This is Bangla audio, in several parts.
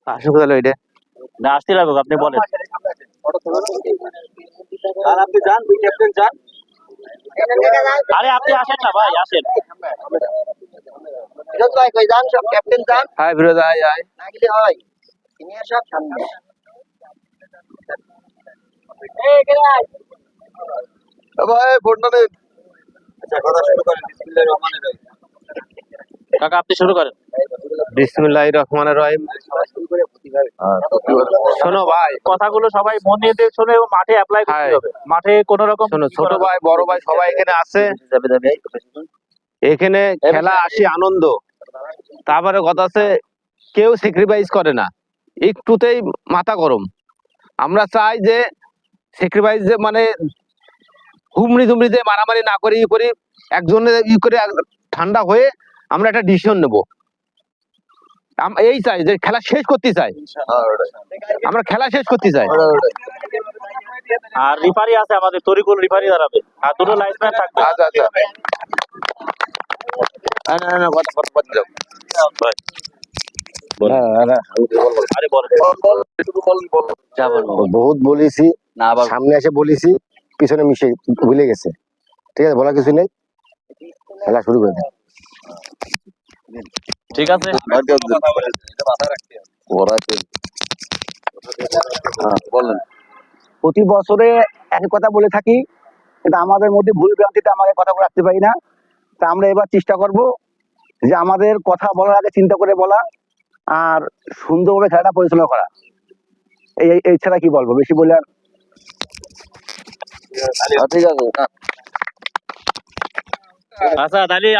আসলে কোথায় এটা না আসতে লাগবে, আপনি বলেন। আর আপনি যান, দুই ক্যাপ্টেন যান। আরে আপনি আসেন না ভাই, আসেন। ফিরোজ ভাই কই যান, সব ক্যাপ্টেন যান। হাই ফিরোজ, আয় আয়। না গেলে হয়, সিনিয়র সব সামনে। ভাই ফোনটা নেন। আচ্ছা, কথা শুরু করেন। বিসমিল্লাহির রহমানির রহিম। কাকা আপনি শুরু করেন। বিসমিল্লাহির রহমানির রহিম। শোনো ভাই, কথাগুলো সবাই মন দিয়ে শুনে এবং মাঠে অ্যাপ্লাই করতে হাই। হবে। মাঠে কোনো রকম শোনো, ছোট ভাই বড় ভাই সবাই এখানে আছে। এখানে খেলা আসি আনন্দ, তারপরে কথা আছে কেউ স্যাক্রিফাইস করে না, একটুতেই মাথা গরম। আমরা চাই যে স্যাক্রিফাইস যে মানে হুমড়ি তুমড়িতে মারামারি না করে ই করি, একজনের ই করে ঠান্ডা হয়ে আমরা একটা ডিসিশন নেব। এই চাই যে খেলা শেষ করতে চাই, আমরা খেলা শেষ করতে চাই। আর রিফারি আছে আমাদের, তরিকুল রিফারি দাঁড়াবে, আর দুটো লাইসম্যান থাকবে। আচ্ছা আচ্ছা, না না না, কথা কথা বাদ দাও। ভাই, আরে বলেন। বহুত বলেছি, সামনে এসে বলেছি, পিছনে মিশে ভুলে গেছে। ঠিক আছে, বলা কিছু নেই, খেলা শুরু করে দেন। ঠিক আছে, বলেন। প্রতি বছরে একই কথা বলে থাকি, কিন্তু আমাদের মধ্যে ভুল ভ্রান্তিতে আমাদের কথা রাখতে পারি না। তা আমরা এবার চেষ্টা করব যে আমাদের কথা বলার আগে চিন্তা করে বলা আর সুন্দরভাবে খেলাটা পরিচালনা করা। এই ছাড়া কি বলবো, বেশি বলে আর ঠিক আছে। আচ্ছা তাহলে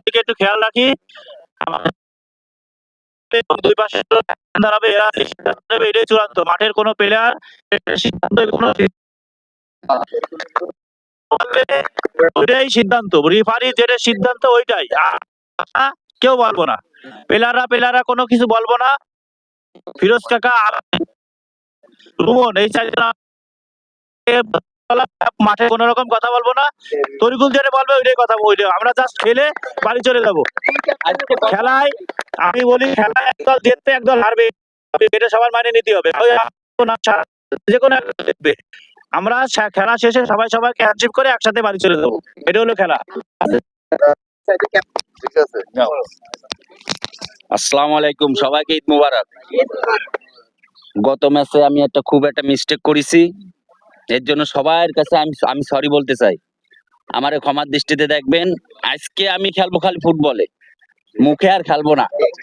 দিকে একটু খেয়াল রাখি। দুই পাশে দাঁড়াবে, এরা সিদ্ধান্ত নেবে, এটাই চূড়ান্ত। মাঠের কোনো প্লেয়ার সিদ্ধান্ত, ওইটাই সিদ্ধান্ত, রিফারি যেটা সিদ্ধান্ত ওইটাই, কেউ বলবো না। প্লেয়াররা কোনো কিছু বলবো না। ফিরোজ কাকা, রুমন, এই মাঠে কোন রকম কথা বলবো না। তরিকুল যেটা বলবে ওইটাই কথা, ওইটাই আমরা জাস্ট খেলে বাড়ি চলে যাবো। খেলায় আমি বলি, খেলায় একদল জিতবে একদল হারবে, এটা সবার মানে নিতে হবে। যে কোনো জিতবে। আমরা খেলা শেষে সবাই সবাইকে হ্যান্ডশেক করে একসাথে বাড়ি চলে যাবো, এটা হলো খেলা। ঠিক আছে। আসসালামু আলাইকুম, সবাইকে ঈদ মুবারক। গত ম্যাচে আমি খুব একটা মিস্টেক করেছি, এর জন্য সবার কাছে আমি সরি বলতে চাই। আমারে ক্ষমার দৃষ্টিতে দেখবেন। আজকে আমি খেলবো খালি ফুটবলে, মুখে আর খেলবো না।